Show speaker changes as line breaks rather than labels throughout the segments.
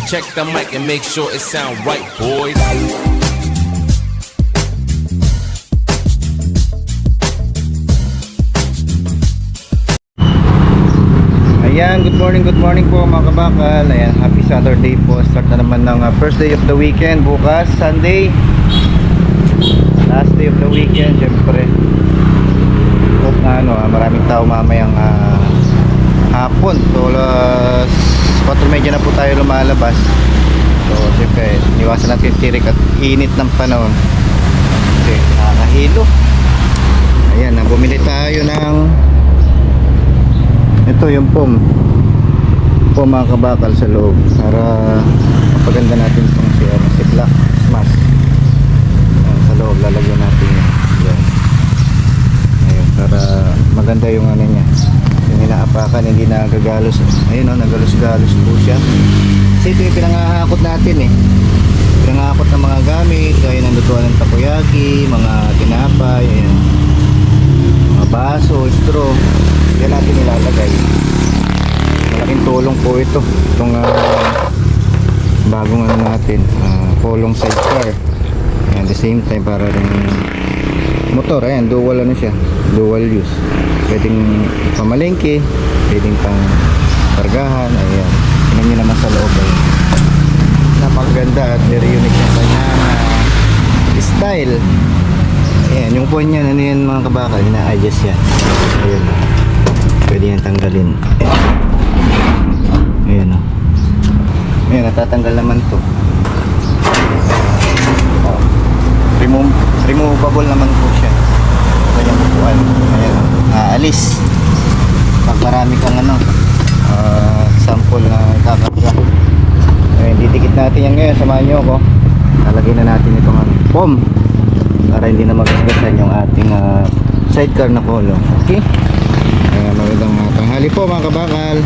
Check the mic and make sure it sound right, boys.
Ayan, good morning po mga kabakal. Ayan, happy Saturday po. Start na naman ng first day of the weekend. Bukas, Sunday, last day of the weekend. Siyempre, hope na maraming tao mamayang hapon. So, 4:30 na po tayo lumalabas. So, siyempre, iwasan natin tirik at init ng panahon. Kasi, nakakahilo. Ayan, bumili tayo ng ito yung pom mga kabakal sa loob para mapaganda natin itong si Black Smash. Sa loob lalagyan natin yan. Ayun, para maganda yung ano niya, yung inaapakan, hindi nagagalos. Ayun nagalos-galos po siya kasi ito yung pinangahakot natin pinangahakot ng mga gamit gaya ng lutuan ng takoyaki, mga tinapay, ayun, mga baso, straw. Yan natin nilalagay. Malaking tulong po itong bagong natin, polong sidecar. And at the same time, para rin motor, ayan, dual siya, dual use. Pwedeng pamalengke, pwedeng pang kargahan. Ayan, tingnan nyo naman sa loob. Napakaganda at very unique yung kanyang style. Ayan, yung phone niya, ano yan mga kabakal, ina-adjust yan. Ayan, pwede yan tanggalin. Ayan ayan, natatanggal naman to. Removable naman po siya. Kanyang upuan. Ayan, aalis pag marami kang sample na kakarga. Ayan, didikit natin yan ngayon. Samahan nyo ako. Lalagay na natin itong pom para hindi na magasgasan yung ating sidecar na polo. Okay? Magandang tanghali po mga kabakal.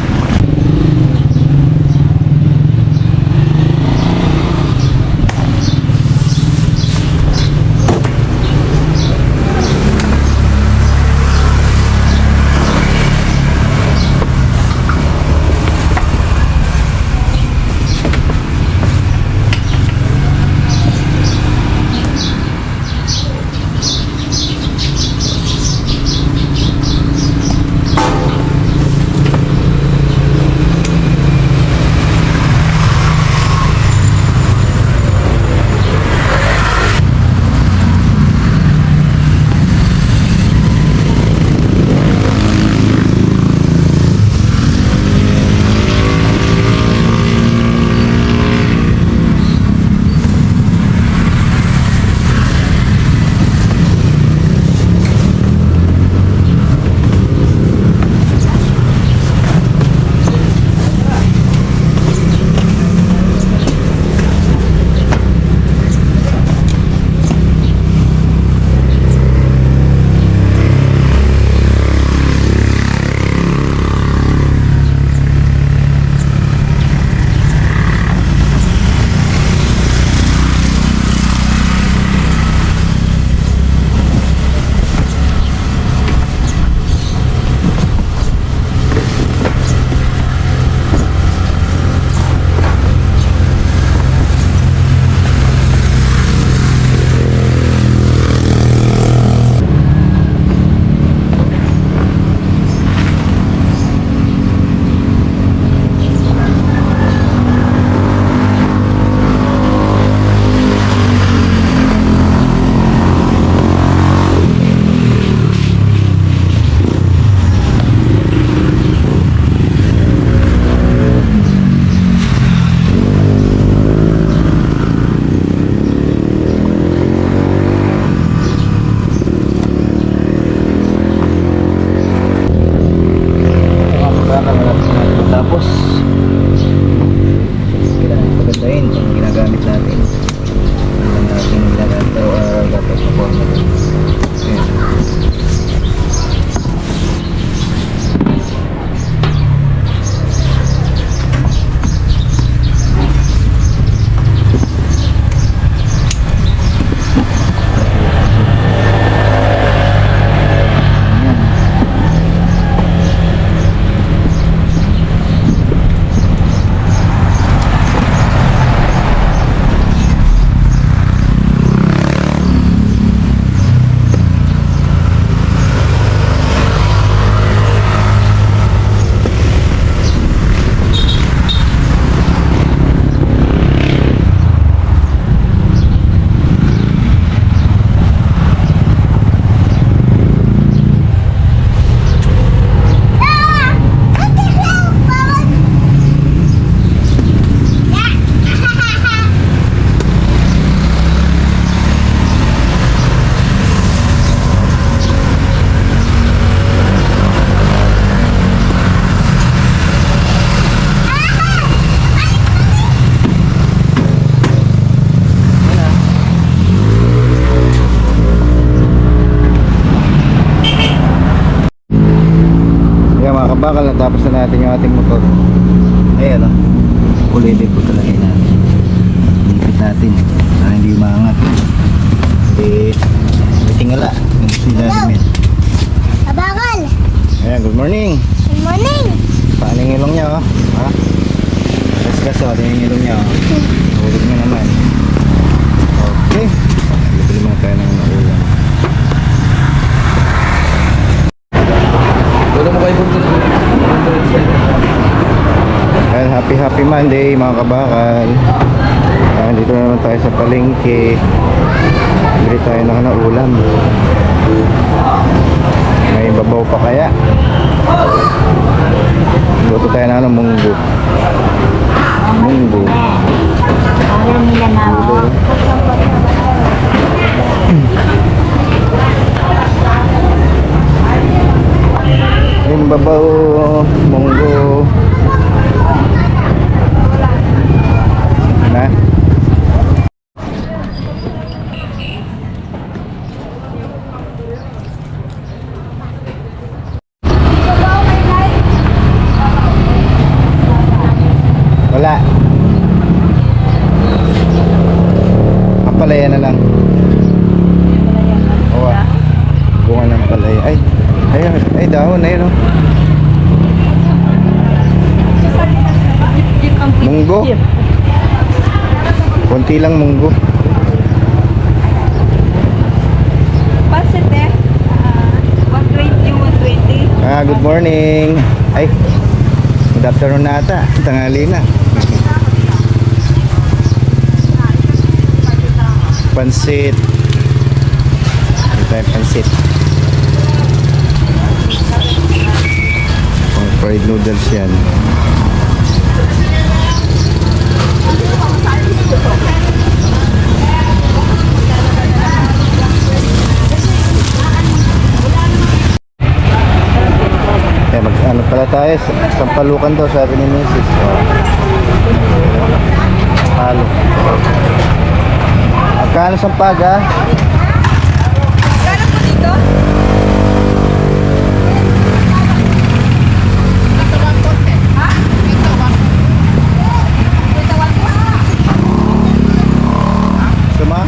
kabakal, natapos na natin yung ating motor. Ayan o. Ulitin po talaga natin. Lipit natin para hindi umangat. Hindi tingala. Gusto nila namin.
Kabakal!
Ayan, good morning.
Good morning!
Paano yung ilong niya oh? Ha? Kasi o, yung ilong niya oh. Hulog na naman. Okay. Bili muna tayo ng ulam.
Wala mo kayo punta.
Ayan, happy Monday mga kabakal. Ayan, dito na naman tayo sa palengke. Bili tayo ng ulam. May babaw pa kaya? Luto tayo ng munggo. Munggo.
Alam nila na ako.
Yung babaw, munggo. Na? Wala. Ang palaya na lang. Oo. Bunga ng palaya. Ay, dahon na yun oh. Munggo. Konti lang munggo.
Pasit eh. 120, 120.
Good morning. Ay, good afternoon na ata. Tanghali na. Pansit. Ito tayo pansit. Pang fried noodles yan. Ano pala tayo? Sampalukan daw sabi ni Mrs. Halo. Magkano sampaga?
Gano'n po dito?
Suma?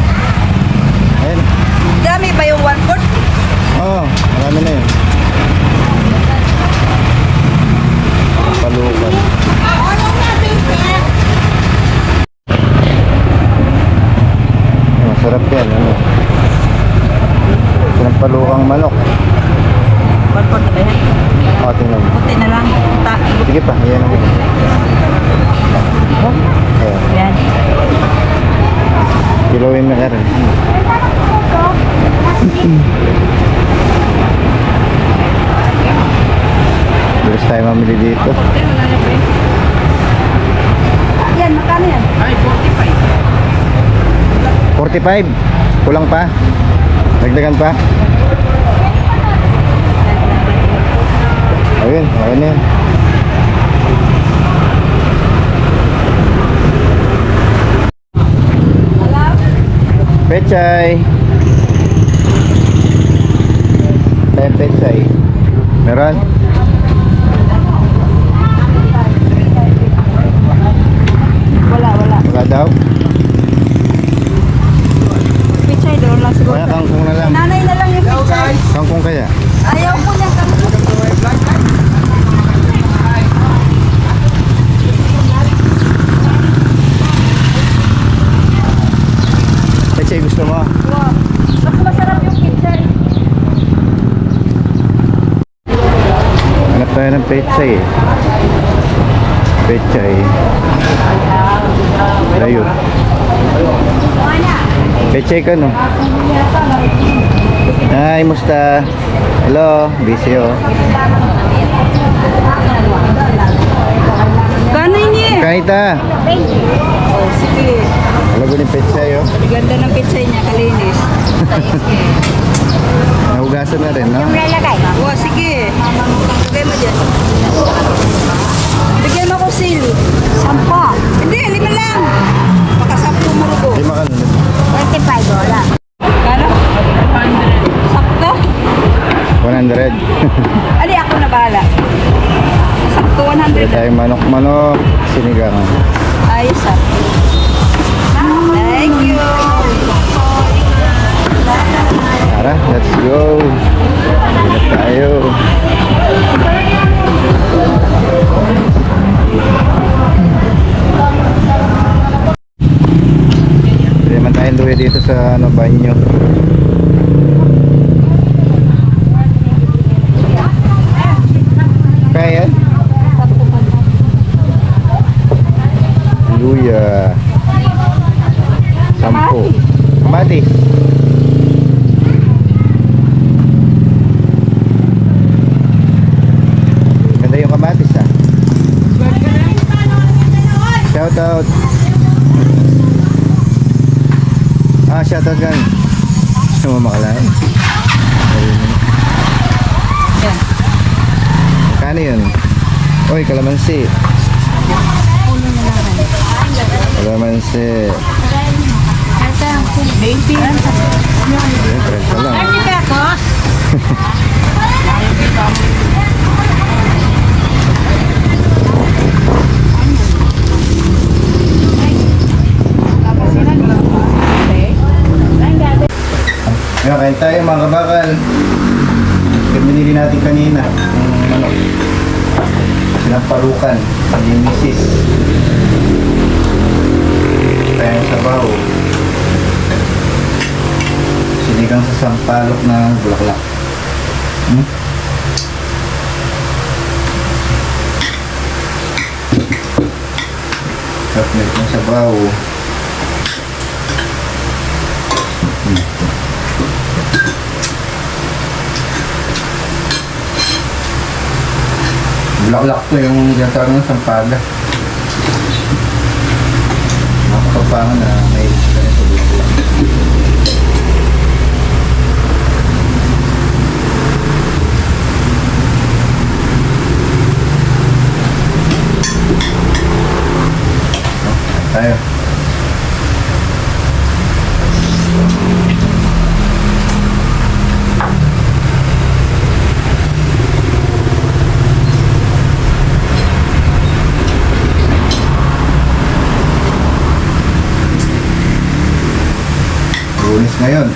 Ayun.
Dami ba yung 1/4?
Oo, marami na yun. Sampalukan. Masarap yan, ano? Sampalukang manok.
1/4 ba yan?
Tingnan mo.
Puti na lang.
Sige pa, yan ang ito. Ayan.
Yan.
Kilawin na ka rin. Bilis tayo mamili dito.
Yan, magkano yan?
45. Kulang pa? Dagdagan pa? Ayun, ayun na yun. Pechay. Pechay. Meron?
Wala.
Wala daw?
Pichay doon lang siguro.
Kaya kangkong na lang.
Nanay na lang yung pichay.
Kangkong kaya?
Ayaw ko niya kangkong.
Pechay gusto mo?
Wow. Mas masarap yung pichay.
Hanap tayo ng pechay eh. Pechay. Ayun. Pechay ka no? Hi, musta? Hello, busy oh.
Gano'n niya?
Kaita.
Oh, sige.
Alago ni pechay oh.
Ganda ng pichay niya, kalinis.
Nahugasan na rin, no?
Yung lalagay.
Oh, sige. Lagay mo dyan. Bigyan mo ko sili.
10.
Hindi, 5 lang. Baka 10 marugo.
Di makalunod.
25 dola.
Gano'n? Sakto?
100.
Ali, ako na bahala.
manok, sinigang.
Ayos ah. Thank you.
Tara, let's go. Ingat tayo. Hindi naman tayong luwi dito sa ano, banyo. Kaya yan? Luya. 10. Kamatis. Ganda yung kamatis ah. Shout out. Shout out gan. Sumamakalain. Kano yun? Oy, kalamansi. Kalamansi.
Baby.
Siyempre, ito lang. Ngayon, kain tayo mga kabakal. Yung binili natin kanina. Yung ano, sinampalukan. Yung misis. Tayo sa baho. Sinigang sa sampalok na bulaklak. Chocolate ng sabaw. Bulaklak to yung ginatawag ng sampaga. Nakakapangan na may ganito dito. Tayo. Lunes ngayon.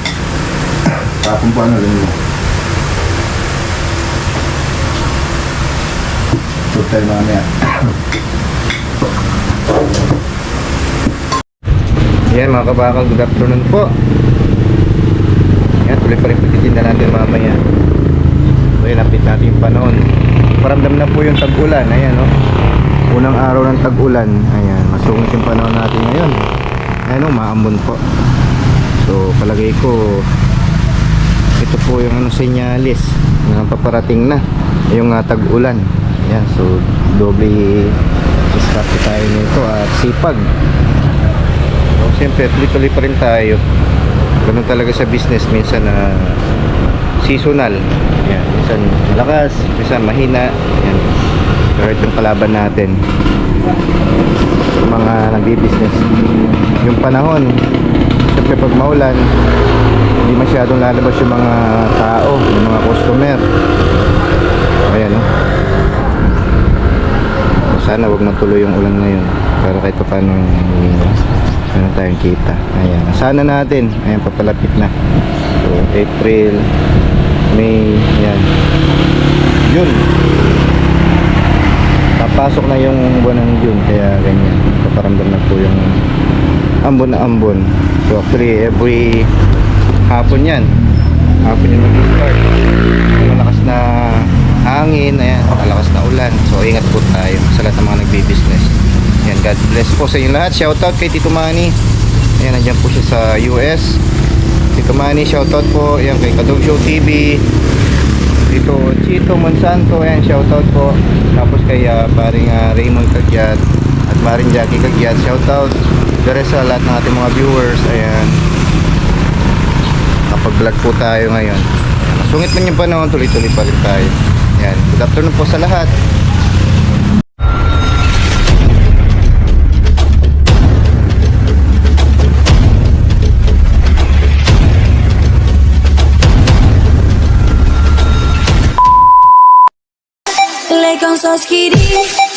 Tapong po ano lang mo. Ito tayo mamaya. Yan mga kabakal, good afternoon po. Yan, tuloy pa rin pagtitinda natin mamaya. So yan, lapit natin yung panahon. Paramdam na po yung tag-ulan. Ayan o, unang araw ng tag-ulan. Ayan, masungit yung panahon natin ngayon. Ayan o, maambon po. So palagay ko ito po yung ano, senyalis na paparating na yung tag-ulan. Ayan, so doble diskarte tayo nito at sipag. So, siyempre, tuloy-tuloy pa rin tayo. Ganun talaga sa business. Minsan seasonal. Yan. Minsan malakas, minsan mahina. Yan. Pero itong kalaban natin sa mga nagbi-business. Yung panahon, siyempre pag maulan, hindi masyadong lalabas yung mga tao, yung mga customer. Ayan o. Sana wag matuloy yung ulan ngayon. Pero kahit pa paano meron tayong kita. Ayan. Sana natin. Ayan, papalapit na. So, April, May, ayan. June. Papasok na yung buwan ng June. Kaya ganyan. Paparamdam na po yung ambon na ambon. So, actually, every hapon yan. Hapon yung mag-start. Malakas na hangin. Ayan. Malakas na ulan. So, ingat po tayo sa lahat ng mga nagbi-business. Yan, God bless po sa inyo lahat. Shoutout kay Tito Manny. Ayan, nandiyan po siya sa US. Tito Manny, shoutout po. Ayan, kay Kadog Show TV. Tito Chito Monsanto. Ayan, shoutout po. Tapos kay paring Raymond Kagyat at paring Jackie Kagyat. Shoutout. Dari sa lahat ng ating mga viewers. Ayan. Kapag-vlog po tayo ngayon. Ayan, masungit man yung panahon. Tuloy-tuloy pa rin tayo. Ayan, good afternoon po sa lahat.
Con sos queridos.